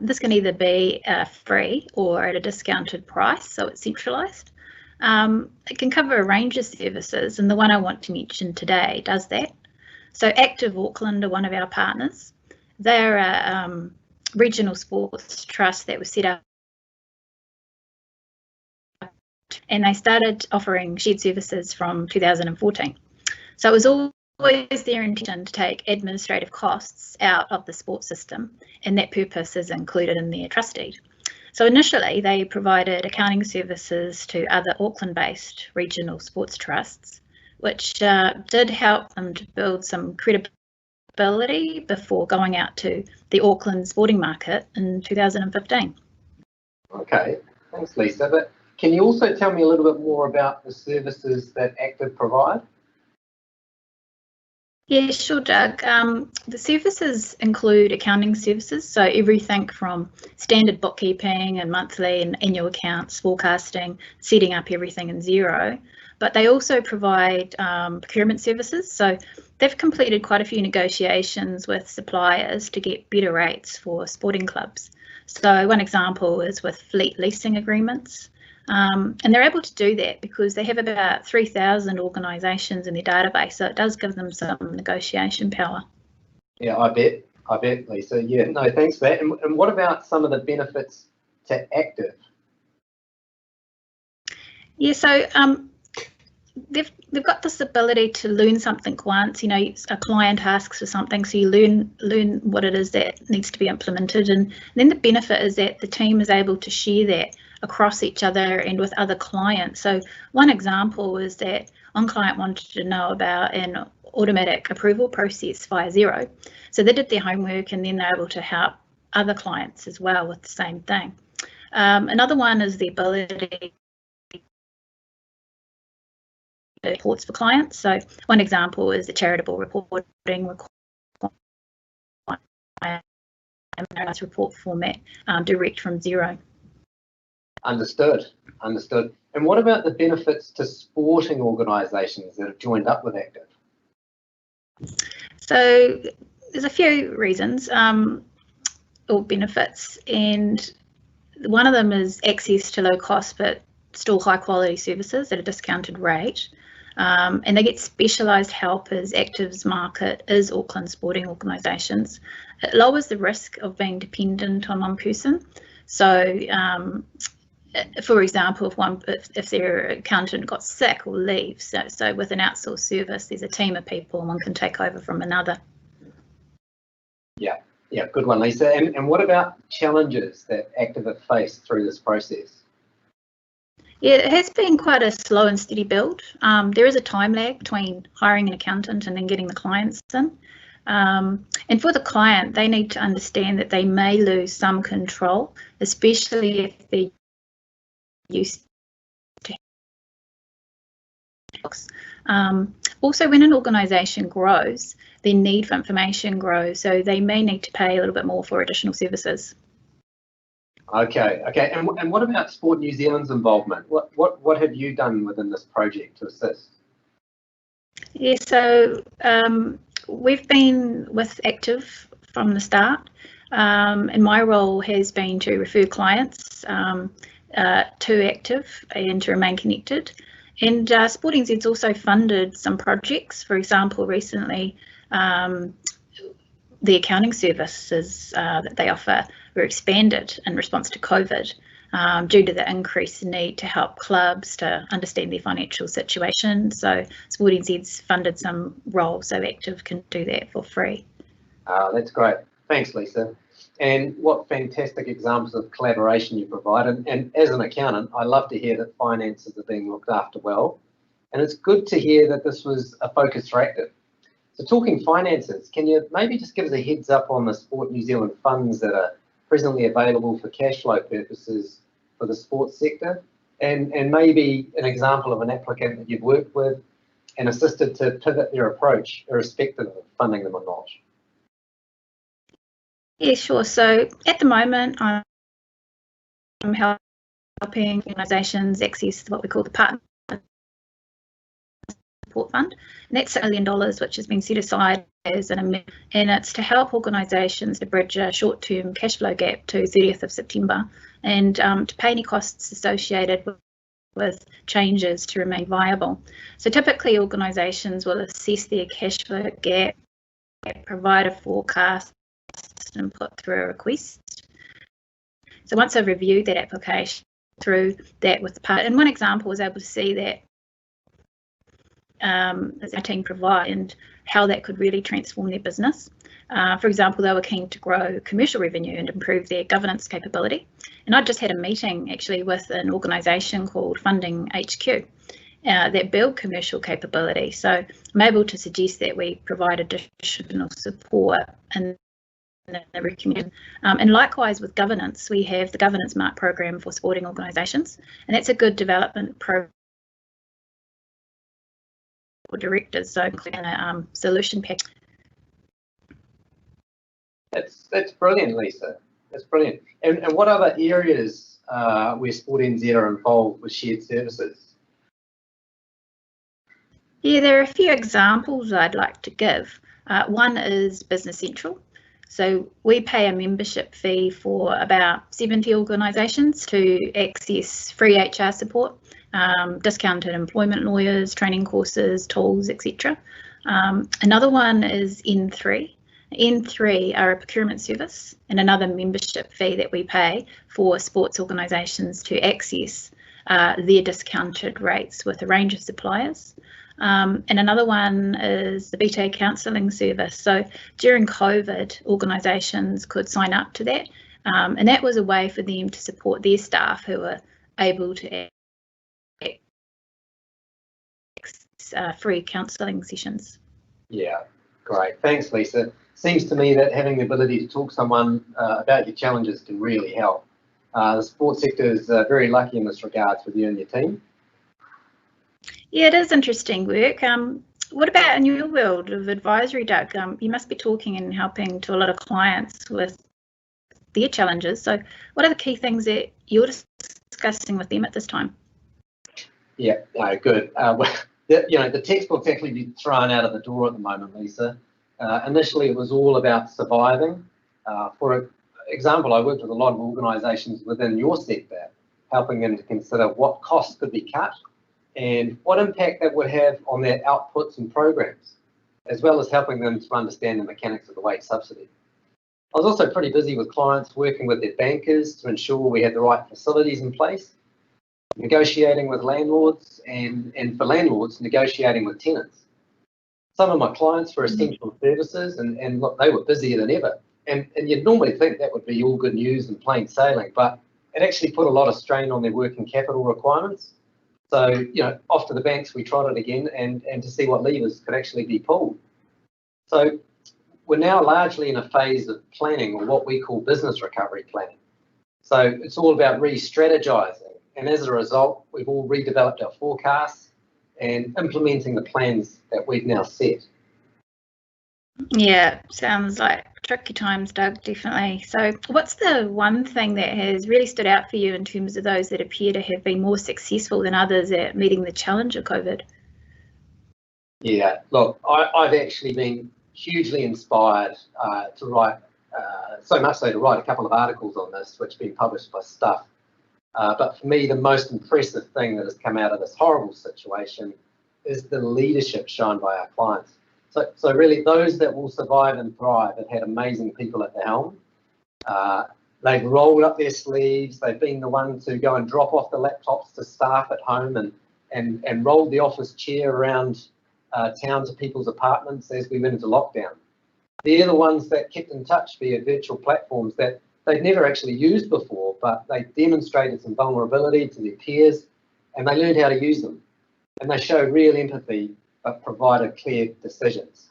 This can either be free or at a discounted price, so it's centralised. It can cover a range of services, and the one I want to mention today does that. So Active Auckland are one of our partners. They're a regional sports trust that was set up, and they started offering shared services from 2014. So it was always their intention to take administrative costs out of the sports system, and that purpose is included in their trust deed. So initially they provided accounting services to other Auckland-based regional sports trusts, which did help them to build some credibility before going out to the Auckland sporting market in 2015. Okay, thanks, Lisa. But can you also tell me a little bit more about the services that Active provide? Yeah, sure, Doug. The services include accounting services, so everything from standard bookkeeping and monthly and annual accounts, forecasting, setting up everything in Xero. But they also provide procurement services, so they've completed quite a few negotiations with suppliers to get better rates for sporting clubs. So one example is with fleet leasing agreements. And they're able to do that because they have about 3,000 organisations in their database, so it does give them some negotiation power. Yeah, I bet, Lisa. Yeah, no, thanks for that. And what about some of the benefits to Active? Yeah, so they've got this ability to learn something once. You know, a client asks for something, so you learn what it is that needs to be implemented, and then the benefit is that the team is able to share that across each other and with other clients. So one example was that one client wanted to know about an automatic approval process via Xero. So they did their homework and then they're able to help other clients as well with the same thing. Another one is the ability reports for clients. So one example is the charitable reporting report format direct from Xero. Understood. And what about the benefits to sporting organisations that have joined up with Active? So there's a few reasons or benefits, and one of them is access to low cost but still high quality services at a discounted rate. And they get specialised help as Active's market is Auckland sporting organisations. It lowers the risk of being dependent on one person. So for example, if their accountant got sick or leaves, so with an outsourced service, there's a team of people and one can take over from another. Yeah, good one, Lisa. And what about challenges that Active have faced through this process? Yeah, it has been quite a slow and steady build. There is a time lag between hiring an accountant and then getting the clients in. And for the client, they need to understand that they may lose some control, especially if they're used to also, when an organisation grows, their need for information grows, so they may need to pay a little bit more for additional services. Okay. And what about Sport New Zealand's involvement? What have you done within this project to assist? Yeah, so we've been with Active from the start, and my role has been to refer clients to Active and to remain connected. And Sport NZ's also funded some projects. For example, recently the accounting services that they offer were expanded in response to COVID due to the increased need to help clubs to understand their financial situation. So Sport NZ's funded some roles so Active can do that for free. That's great. Thanks, Lisa. And what fantastic examples of collaboration you provide. And as an accountant, I love to hear that finances are being looked after well. And it's good to hear that this was a focus for Active. So talking finances, can you maybe just give us a heads up on the Sport New Zealand funds that are presently available for cash flow purposes for the sports sector? And maybe an example of an applicant that you've worked with and assisted to pivot their approach, irrespective of funding them or not. Yeah, sure. So at the moment, I'm helping organisations access what we call the Partner Support Fund, and that's $1 million, which has been set aside as and it's to help organisations to bridge a short-term cash flow gap to 30th of September and to pay any costs associated with changes to remain viable. So typically organisations will assess their cash flow gap, provide a forecast and put through a request. So once I've reviewed that application through that with the partner, and one example was able to see that as our team provide and how that could really transform their business. For example, they were keen to grow commercial revenue and improve their governance capability. And I just had a meeting actually with an organisation called Funding HQ that build commercial capability. So I'm able to suggest that we provide additional support and and likewise with governance, we have the Governance Mark program for sporting organisations, and that's a good development program for directors, so including a solution pack. That's brilliant, Lisa. That's brilliant. And what other areas where Sport NZ are involved with shared services? Yeah, there are a few examples I'd like to give. One is Business Central. So we pay a membership fee for about 70 organisations to access free HR support, discounted employment lawyers, training courses, tools, etc. Another one is N3. N3 are a procurement service and another membership fee that we pay for sports organisations to access their discounted rates with a range of suppliers. And another one is the BDO counselling service. So during COVID, organisations could sign up to that, and that was a way for them to support their staff who were able to access free counselling sessions. Yeah, great. Thanks, Lisa. Seems to me that having the ability to talk to someone about your challenges can really help. The sports sector is very lucky in this regard with you and your team. Yeah, it is interesting work. What about in your world of advisory, Doug? You must be talking and helping to a lot of clients with their challenges. So what are the key things that you're discussing with them at this time? Yeah, no, good. Well, the textbook's actually been thrown out of the door at the moment, Lisa. Initially, it was all about surviving. For example, I worked with a lot of organisations within your sector, helping them to consider what costs could be cut and what impact that would have on their outputs and programs, as well as helping them to understand the mechanics of the wage subsidy. I was also pretty busy with clients working with their bankers to ensure we had the right facilities in place, negotiating with landlords and for landlords, negotiating with tenants. Some of my clients were essential services and look, they were busier than ever. And you'd normally think that would be all good news and plain sailing, but it actually put a lot of strain on their working capital requirements. So, you know, off to the banks, we tried it again and to see what levers could actually be pulled. So we're now largely in a phase of planning, or what we call business recovery planning. So it's all about re-strategizing. And as a result, we've all redeveloped our forecasts and implementing the plans that we've now set. Yeah, sounds like tricky times, Doug, definitely. So what's the one thing that has really stood out for you in terms of those that appear to have been more successful than others at meeting the challenge of COVID? Yeah, look, I've actually been hugely inspired to write, so much so to write a couple of articles on this, which have been published by Stuff. But for me, the most impressive thing that has come out of this horrible situation is the leadership shown by our clients. So really, those that will survive and thrive have had amazing people at the helm. They've rolled up their sleeves. They've been the ones to go and drop off the laptops to staff at home and rolled the office chair around town to people's apartments as we went into lockdown. They're the ones that kept in touch via virtual platforms that they'd never actually used before, but they demonstrated some vulnerability to their peers and they learned how to use them. And they showed real empathy, but provided clear decisions.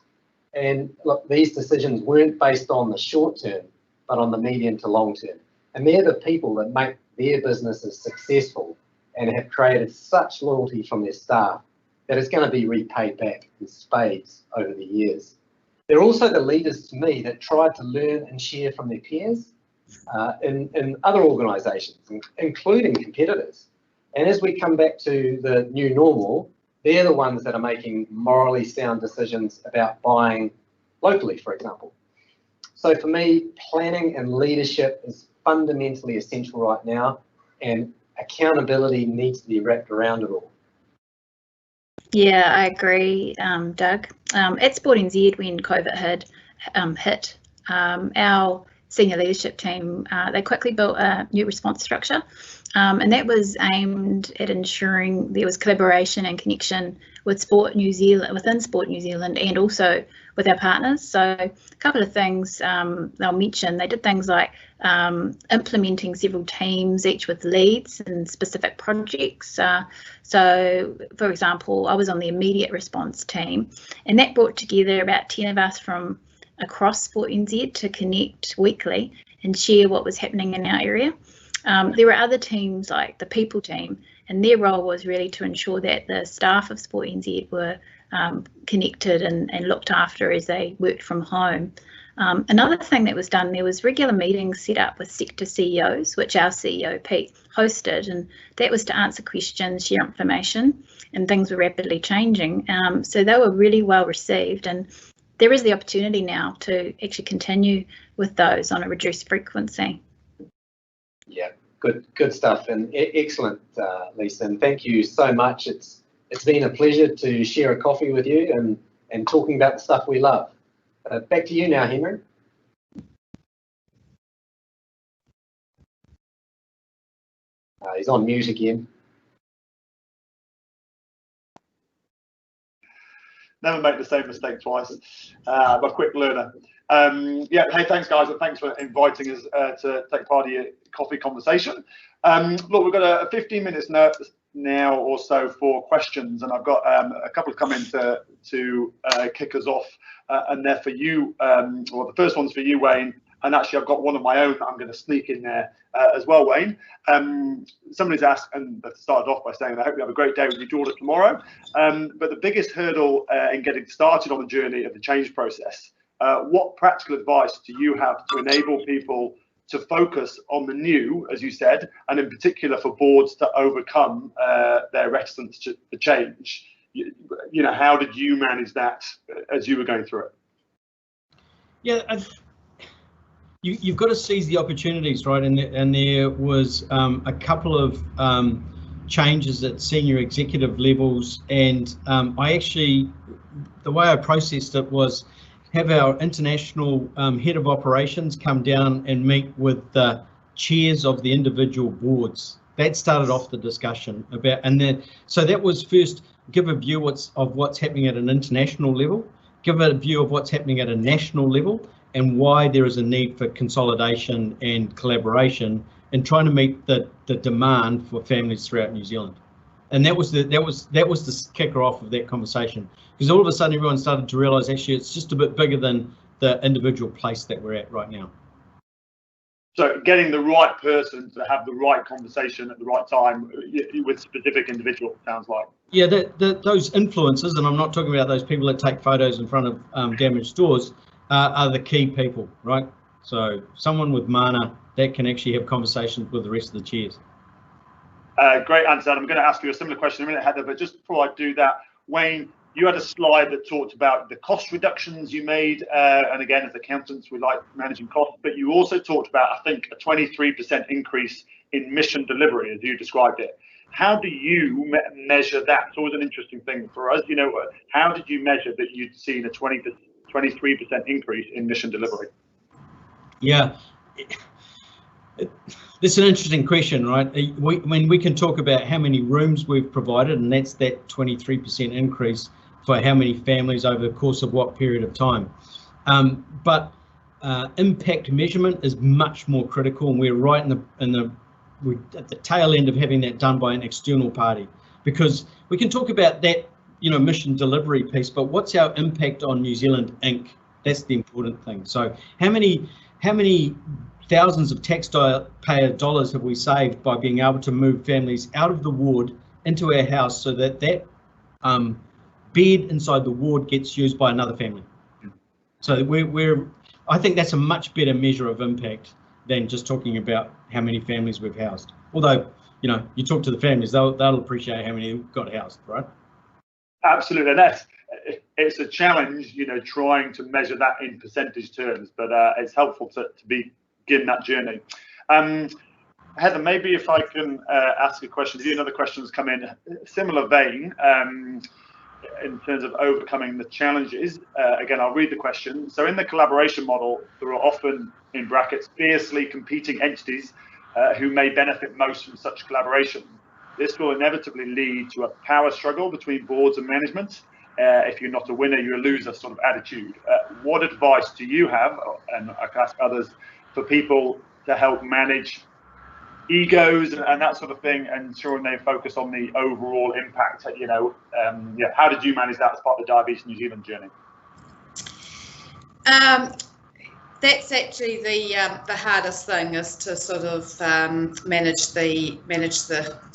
And look, these decisions weren't based on the short term, but on the medium to long term. And they're the people that make their businesses successful and have created such loyalty from their staff that it's going to be repaid back in spades over the years. They're also the leaders to me that tried to learn and share from their peers in other organisations, including competitors. And as we come back to the new normal, they're the ones that are making morally sound decisions about buying locally, for example. So for me, planning and leadership is fundamentally essential right now, and accountability needs to be wrapped around it all. Yeah, I agree, Doug. At Sport NZ, when COVID hit, our senior leadership team, they quickly built a new response structure, and that was aimed at ensuring there was collaboration and connection with Sport New Zealand, within Sport New Zealand, and also with our partners. So a couple of things they'll mention. They did things like implementing several teams, each with leads and specific projects. So, for example, I was on the immediate response team, and that brought together about 10 of us from across Sport NZ to connect weekly and share what was happening in our area. There were other teams like the people team, and their role was really to ensure that the staff of Sport NZ were connected and looked after as they worked from home. Another thing that was done, there was regular meetings set up with sector CEOs, which our CEO Pete hosted, and that was to answer questions, share information, and things were rapidly changing. So they were really well received, and there is the opportunity now to actually continue with those on a reduced frequency. Yeah, good stuff, and excellent, Lisa, and thank you so much. It's been a pleasure to share a coffee with you and talking about the stuff we love. Back to you now, Henry. He's on mute again. Never make the same mistake twice. I'm a quick learner. Yeah, hey, thanks guys, and thanks for inviting us to take part of your coffee conversation. Look, we've got a 15 minutes now or so for questions, and I've got a couple come in to kick us off, and they're for you. Well, the first one's for you, Wayne, and actually I've got one of my own that I'm going to sneak in there as well, Wayne. Somebody's asked, and they've started off by saying, I hope you have a great day with your daughter tomorrow. But the biggest hurdle in getting started on the journey of the change process, what practical advice do you have to enable people to focus on the new, as you said, and in particular for boards to overcome their reticence to the change? You know, how did you manage that as you were going through it? Yeah, you've got to seize the opportunities, right? And there was a couple of changes at senior executive levels, and I actually, the way I processed it was have our international head of operations come down and meet with the chairs of the individual boards. That started off the discussion about, and then so that was first give a view of what's happening at an international level, give a view of what's happening at a national level, and why there is a need for consolidation and collaboration in trying to meet the demand for families throughout New Zealand. And that was the kicker off of that conversation, because all of a sudden everyone started to realise actually it's just a bit bigger than the individual place that we're at right now. So getting the right person to have the right conversation at the right time with specific individual, sounds like. Yeah, those influencers, and I'm not talking about those people that take photos in front of damaged stores, are the key people, right? So someone with mana that can actually have conversations with the rest of the chairs. Great answer. I'm going to ask you a similar question in a minute, Heather, but just before I do that, Wayne, you had a slide that talked about the cost reductions you made, and again, as accountants, we like managing costs, but you also talked about, I think, a 23% increase in mission delivery, as you described it. How do you measure that? It's always an interesting thing for us. You know, how did you measure that you'd seen a 23% increase in mission delivery? Yeah. It's an interesting question, right? We can talk about how many rooms we've provided, and that's that 23% increase for how many families over the course of what period of time. But impact measurement is much more critical, and we're right we're at the tail end of having that done by an external party, because we can talk about that, mission delivery piece, but what's our impact on New Zealand Inc? That's the important thing. So how many thousands of taxpayer dollars have we saved by being able to move families out of the ward into our house so that bed inside the ward gets used by another family? So I think that's a much better measure of impact than just talking about how many families we've housed. Although, you talk to the families, they'll appreciate how many got housed, right? Absolutely, and it's a challenge, trying to measure that in percentage terms, but it's helpful to begin that journey. Heather, maybe if I can ask a question, another question has come in, similar vein, in terms of overcoming the challenges. Again, I'll read the question. So in the collaboration model, there are often, in brackets, fiercely competing entities who may benefit most from such collaboration. This will inevitably lead to a power struggle between boards and management. If you're not a winner, you're a loser sort of attitude. What advice do you have, and I can ask others, for people to help manage egos and that sort of thing, and ensuring they focus on the overall impact? How did you manage that as part of the Diabetes New Zealand journey? That's actually the hardest thing, is to sort of manage the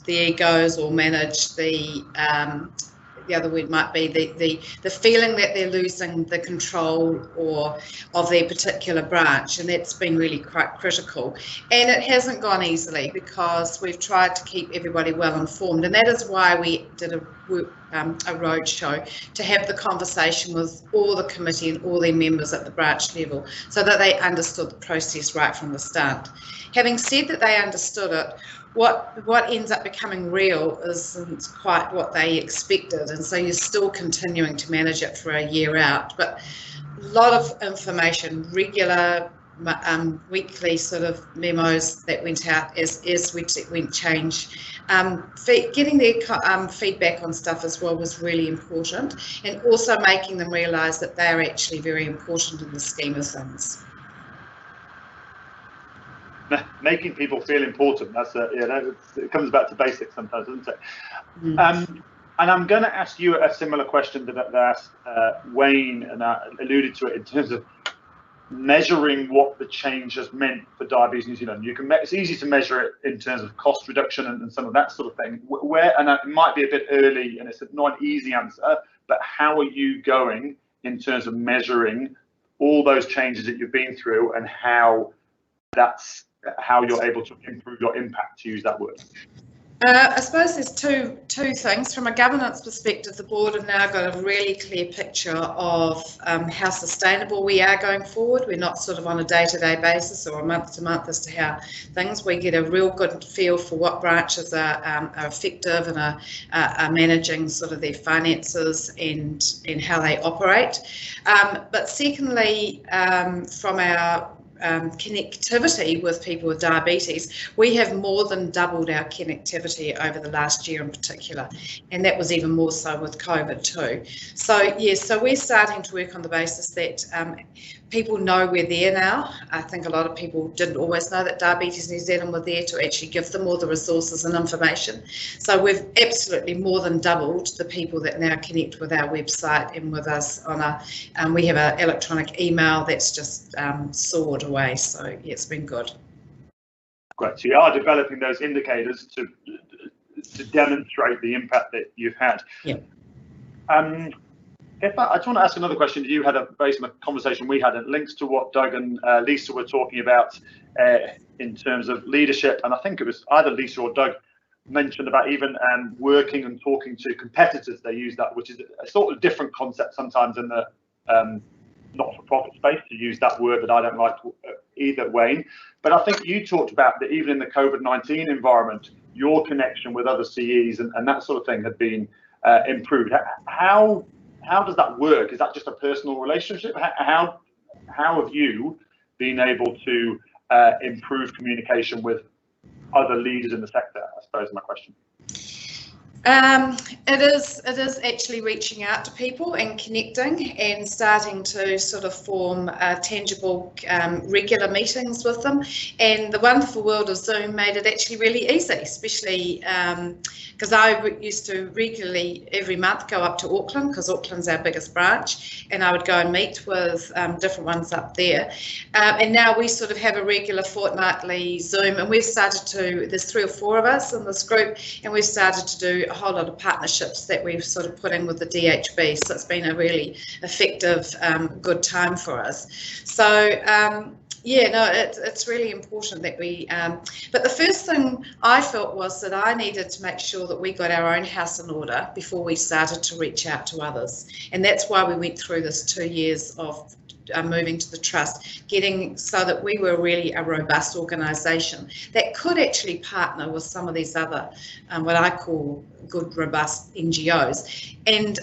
egos, or manage the other word might be the feeling that they're losing the control of their particular branch, and that's been really quite critical. And it hasn't gone easily, because we've tried to keep everybody well informed, and that is why we did a roadshow, to have the conversation with all the committee and all their members at the branch level, so that they understood the process right from the start. Having said that they understood it, what ends up becoming real isn't quite what they expected, and so you're still continuing to manage it for a year out. But a lot of information, regular weekly sort of memos that went out as we went change. Getting their feedback on stuff as well was really important, and also making them realise that they're actually very important in the scheme of things. Making people feel important, it comes back to basics sometimes, doesn't it? And I'm going to ask you a similar question that I asked Wayne, and I alluded to it in terms of measuring what the change has meant for Diabetes New Zealand. It's easy to measure it in terms of cost reduction and some of that sort of thing. And it might be a bit early, and it's not an easy answer, but how are you going in terms of measuring all those changes that you've been through, and how you're able to improve your impact, to use that word? I suppose there's two things. From a governance perspective, the board have now got a really clear picture of how sustainable we are going forward. We're not sort of on a day-to-day basis or a month-to-month as to how things. We get a real good feel for what branches are effective and are managing sort of their finances and how they operate. But secondly, from our connectivity with people with diabetes, we have more than doubled our connectivity over the last year in particular, and that was even more so with COVID too. So yes, so we're starting to work on the basis that People know we're there now. I think a lot of people didn't always know that Diabetes New Zealand were there to actually give them all the resources and information. So we've absolutely more than doubled the people that now connect with our website and with us on we have an electronic email that's just soared away. So yeah, it's been good. Great. So you are developing those indicators to demonstrate the impact that you've had. Yeah. I just want to ask another question. You had based on the conversation we had, it links to what Doug and Lisa were talking about in terms of leadership, and I think it was either Lisa or Doug mentioned about even working and talking to competitors. They use that, which is a sort of different concept sometimes in the not-for-profit space, to use that word that I don't like either, Wayne. But I think you talked about that even in the COVID-19 environment, your connection with other CEs and that sort of thing had been improved. How does that work? Is that just a personal relationship? How have you been able to improve communication with other leaders in the sector, I suppose is my question. It is actually reaching out to people and connecting and starting to sort of form tangible regular meetings with them. And the wonderful world of Zoom made it actually really easy, especially because I used to regularly every month go up to Auckland, because Auckland's our biggest branch, and I would go and meet with different ones up there. And now we sort of have a regular fortnightly Zoom, and we've started to, there's 3 or 4 of us in this group, and we've started to do a whole lot of partnerships that we've sort of put in with the DHB. So it's been a really effective, good time for us. So yeah, no, it's really important that we, but the first thing I felt was that I needed to make sure that we got our own house in order before we started to reach out to others. And that's why we went through this 2 years of moving to the trust, getting so that we were really a robust organisation that could actually partner with some of these other, what I call good, robust NGOs. And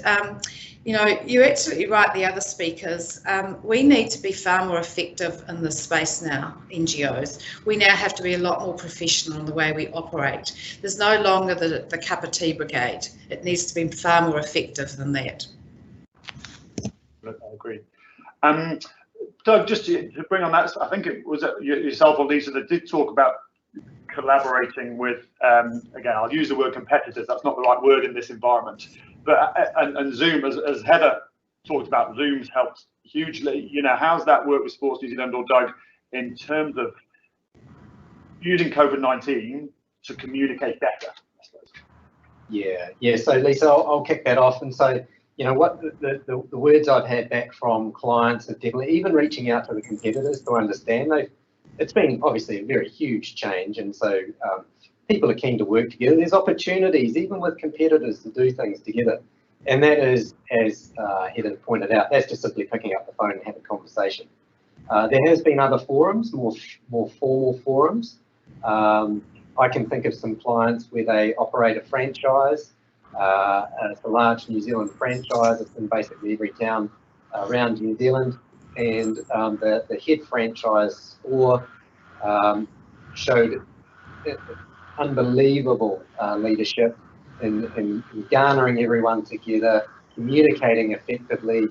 you know, you're absolutely right, the other speakers. We need to be far more effective in this space now, NGOs. We now have to be a lot more professional in the way we operate. There's no longer the cup of tea brigade. It needs to be far more effective than that. I agree. Doug, just to bring on that, I think it was yourself or Lisa that did talk about collaborating with, again, I'll use the word competitors, that's not the right word in this environment, but and Zoom, as Heather talked about, Zoom's helped hugely. You know, how's that work with Sports New Zealand or Doug in terms of using COVID-19 to communicate better, I suppose? Yeah. So Lisa, I'll kick that off and say, you know what, the words I've had back from clients have definitely, even reaching out to the competitors to understand, it's been obviously a very huge change, and so people are keen to work together. There's opportunities even with competitors to do things together, and that is, as Heather pointed out, that's just simply picking up the phone and have a conversation. There has been other forums, more formal forums. I can think of some clients where they operate a franchise. It's a large New Zealand franchise. It's in basically every town around New Zealand, and the head franchise showed unbelievable leadership in garnering everyone together, communicating effectively,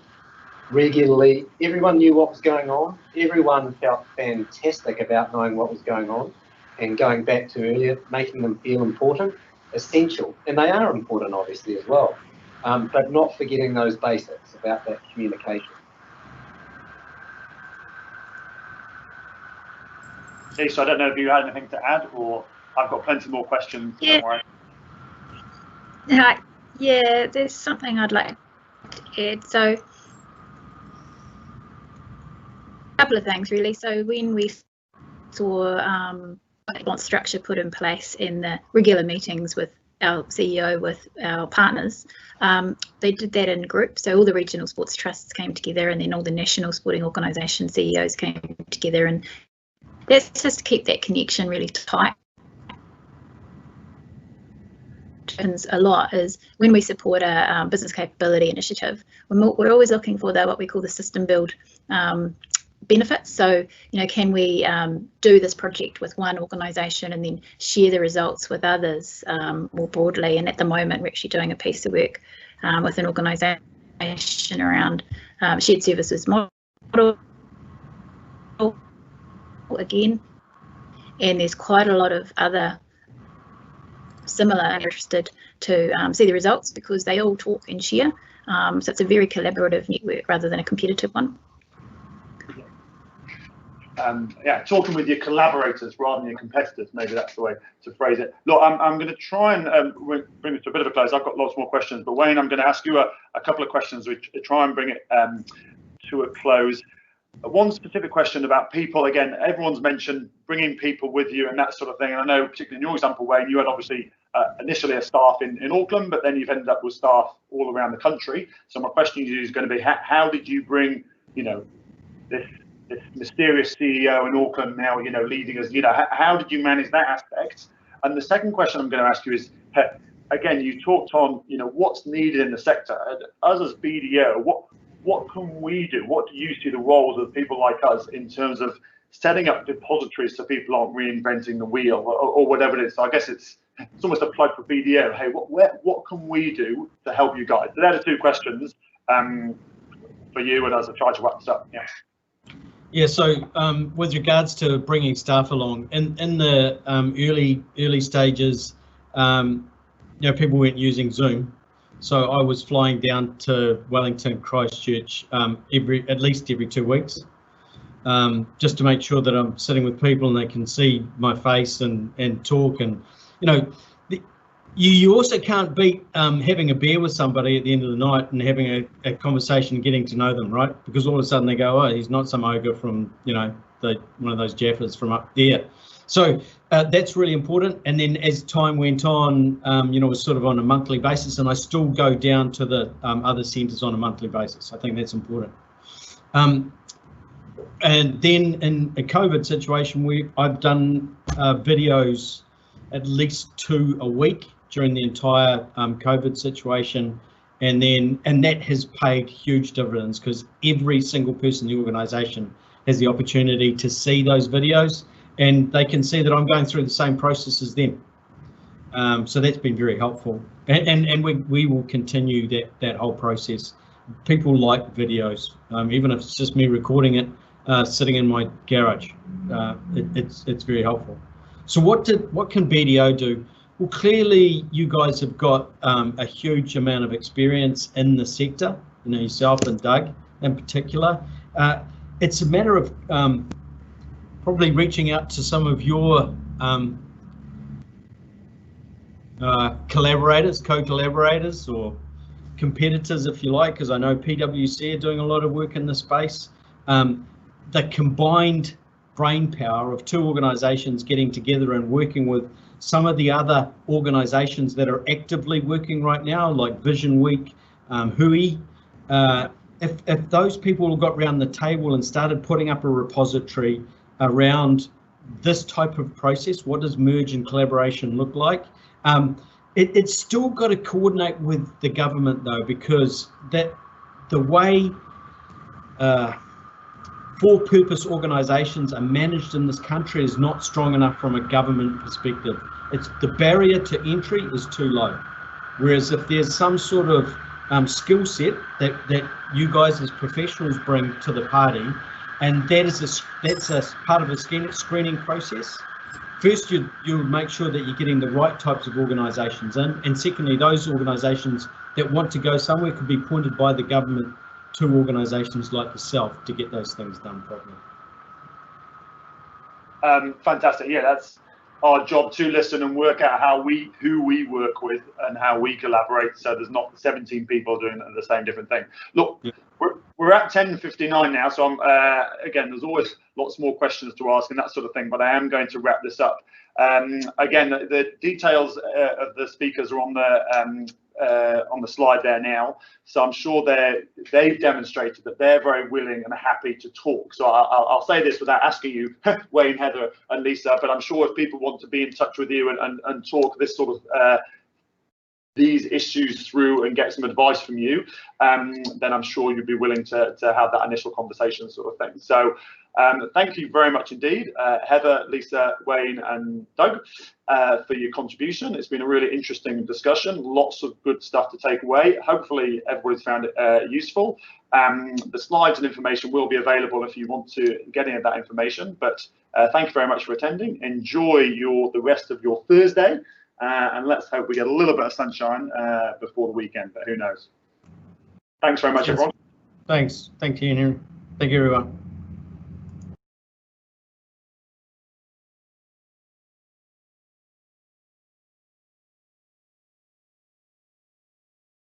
regularly. Everyone knew what was going on. Everyone felt fantastic about knowing what was going on, and going back to earlier, making them feel important. Essential, and they are important obviously as well, but not forgetting those basics about that communication. Lisa, I don't know if you had anything to add, or I've got plenty more questions. Yeah. Don't worry. Yeah, there's something I'd like to add. So, a couple of things really. So when we saw structure put in place in the regular meetings with our CEO, with our partners, they did that in groups. So all the regional sports trusts came together, and then all the national sporting organisation CEOs came together, and that's just to keep that connection really tight. A lot is when we support a business capability initiative, we're always looking for what we call the system build benefits. So, you know, can we do this project with one organisation and then share the results with others more broadly? And at the moment, we're actually doing a piece of work with an organisation around shared services model, again, and there's quite a lot of other similar interested to see the results because they all talk and share. So it's a very collaborative network rather than a competitive one. Yeah, talking with your collaborators rather than your competitors, maybe that's the way to phrase it. Look, I'm going to try and bring it to a bit of a close. I've got lots more questions, but Wayne, I'm going to ask you a couple of questions which try and bring it to a close. One specific question about people. Again, everyone's mentioned bringing people with you and that sort of thing. And I know, particularly in your example, Wayne, you had obviously initially a staff in Auckland, but then you've ended up with staff all around the country. So my question to you is going to be, how did you bring, this mysterious CEO in Auckland now, leading us, how did you manage that aspect? And the second question I'm going to ask you is, again, you talked on, what's needed in the sector. Us as BDO, what can we do? What do you see the roles of people like us in terms of setting up depositories so people aren't reinventing the wheel or whatever it is? So I guess it's almost a plug for BDO. Hey, what can we do to help you guys? So they're the two questions for you and as I try to wrap this up. Yeah. Yeah, so with regards to bringing staff along, in the early stages, people weren't using Zoom, so I was flying down to Wellington, Christchurch at least every 2 weeks, just to make sure that I'm sitting with people and they can see my face and talk. And you also can't beat having a beer with somebody at the end of the night and having a conversation and getting to know them, right? Because all of a sudden they go, oh, he's not some ogre from, one of those Jaffas from up there. So that's really important. And then as time went on, it was sort of on a monthly basis, and I still go down to the other centres on a monthly basis. I think that's important. And then in a COVID situation, I've done videos at least 2 a week during the entire COVID situation, and that has paid huge dividends because every single person in the organisation has the opportunity to see those videos, and they can see that I'm going through the same process as them. So that's been very helpful, and we will continue that whole process. People like videos, even if it's just me recording it, sitting in my garage. It's very helpful. So what can BDO do? Well, clearly you guys have got a huge amount of experience in the sector, yourself and Doug in particular. It's a matter of probably reaching out to some of your co-collaborators or competitors, if you like, because I know PwC are doing a lot of work in this space. The combined brain power of 2 organisations getting together and working with some of the other organisations that are actively working right now, like Vision Week, Hui. If those people got round the table and started putting up a repository around this type of process, what does merge and collaboration look like? It's still got to coordinate with the government though, because the way for-purpose organisations are managed in this country is not strong enough from a government perspective. The barrier to entry is too low. Whereas if there's some sort of skill set that you guys as professionals bring to the party, and that's a part of a screening process. First, you'll make sure that you're getting the right types of organisations in, and secondly, those organisations that want to go somewhere could be pointed by the government to organisations like yourself to get those things done properly. Fantastic. Yeah, that's our job, to listen and work out who we work with and how we collaborate, so there's not 17 people doing the same different thing. Look, yeah. We're at 10:59 now, so again, there's always lots more questions to ask and that sort of thing, but I am going to wrap this up. Again, the details of the speakers are on the slide there now, so I'm sure they've demonstrated that they're very willing and happy to talk. So I'll say this without asking you, Wayne, Heather and Lisa, but I'm sure if people want to be in touch with you and talk this sort of these issues through and get some advice from you, then I'm sure you'd be willing to have that initial conversation sort of thing. So thank you very much indeed, Heather, Lisa, Wayne and Doug, for your contribution. It's been a really interesting discussion, lots of good stuff to take away. Hopefully everybody's found it useful. The slides and information will be available if you want to get any of that information, but thank you very much for attending. Enjoy the rest of your Thursday. And let's hope we get a little bit of sunshine before the weekend, but who knows. Thanks very much, everyone. Thanks. Thank you, Henry. Thank you, everyone.